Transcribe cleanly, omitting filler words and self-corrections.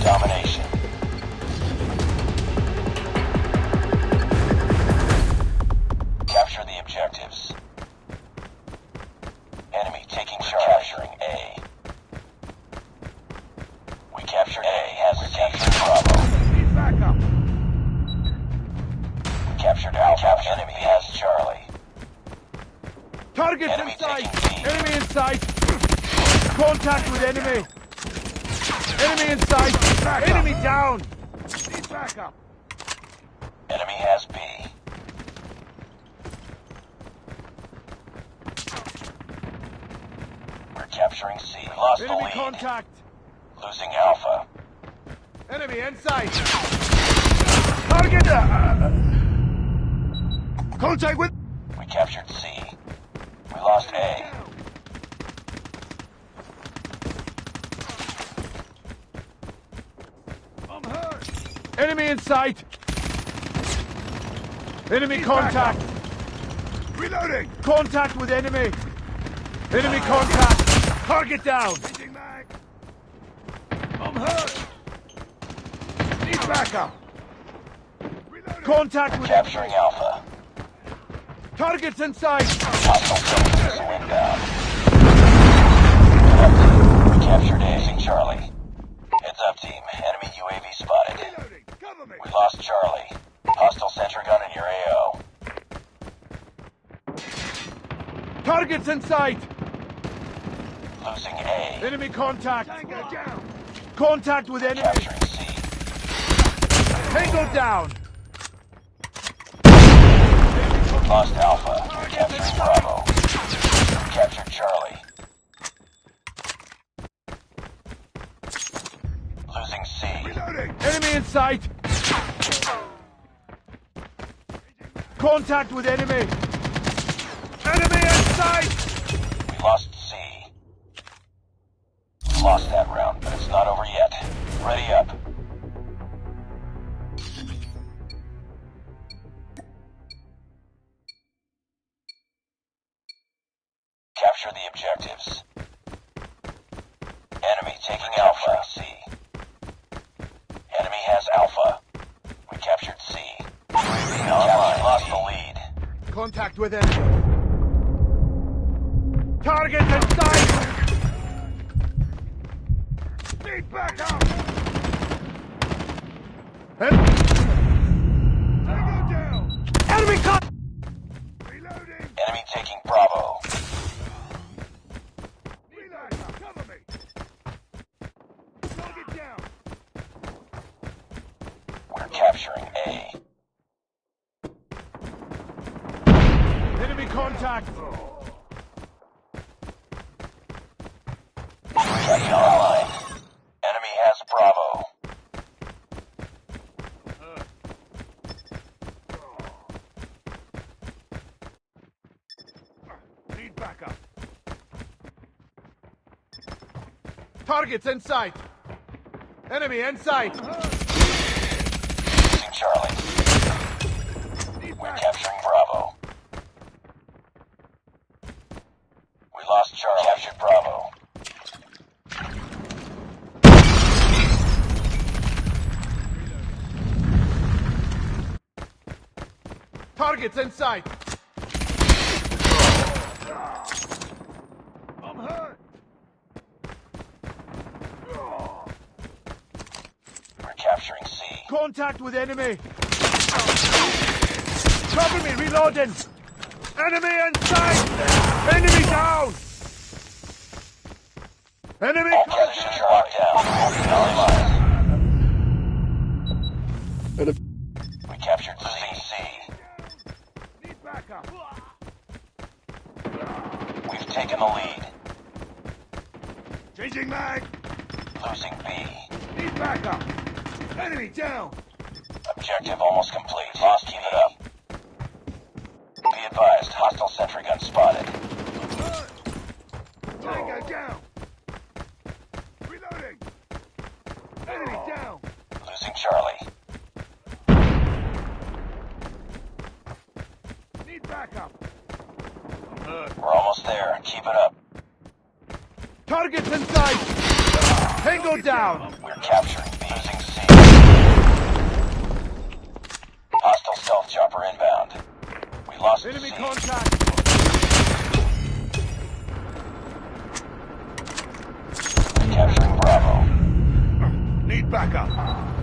Domination. Capture the objectives. Enemy taking charge. Capturing A. We captured A. Has captured Bravo. Need backup. We captured Alpha. Enemy has Charlie. Targets Enemy in sight. taking B. Enemy in sight. Contact with enemy. Enemy in sight. Enemy down. Need backup. Enemy has B. We're capturing C. We lost the Enemy lead. contact. Losing Alpha. Enemy in sight. Target. Contact with. We captured C. We lost A. I'm hurt. Enemy in sight. Enemy contact. Reloading. Contact with enemy. Enemy contact. Target down. I'm hurt. Need backup. Reloading. Contact with Capturing Alpha. targets in sight. Hostile soldiers inbound. We captured A. Losing Charlie. Heads up, team. Enemy UAV spotted. Reloading. Cover me. We lost Charlie. Hostile sentry gun in your AO. Targets in sight. Losing A. Enemy contact. Tango down. Contact with enemy. Capturing C. Tango down. Lost Alpha. Capturing Bravo. Captured Charlie. Losing C. Reloading. Enemy in sight. Contact with enemy. Enemy in sight. We lost C. Lost that round, but it's not over yet. Ready up. Capture the objectives. Enemy taking Alpha. C. Enemy has Alpha. We captured C. Lost the lead. Contact with enemy. Target in sight. Need backup. Tango down. Enemy cut. Reloading. Enemy taking Bravo. Reload. Cover me. Target down. We're capturing A. Enemy contact. Capture online. Enemy has Bravo. Need backup. Targets in sight. Enemy in sight. Losing Charlie. We're capturing Bravo. We lost Charlie. Captured Bravo. Targets in sight. I'm hurt. We're capturing C. Contact with enemy. Cover me, reloading. Enemy in sight. Enemy down. Enemy. All positions are locked down. Online. We captured C. Need backup. We've taken the lead. Changing mag. Losing B. Need backup. Enemy down. Objective almost complete. Lost. Keep it up. Be advised, hostile sentry gun spotted. Tango down. Reloading. Targets in sight! Tango down! We're capturing B. Losing C. Hostile stealth chopper inbound. We lost Enemy C. contact! Capturing Bravo. Need backup.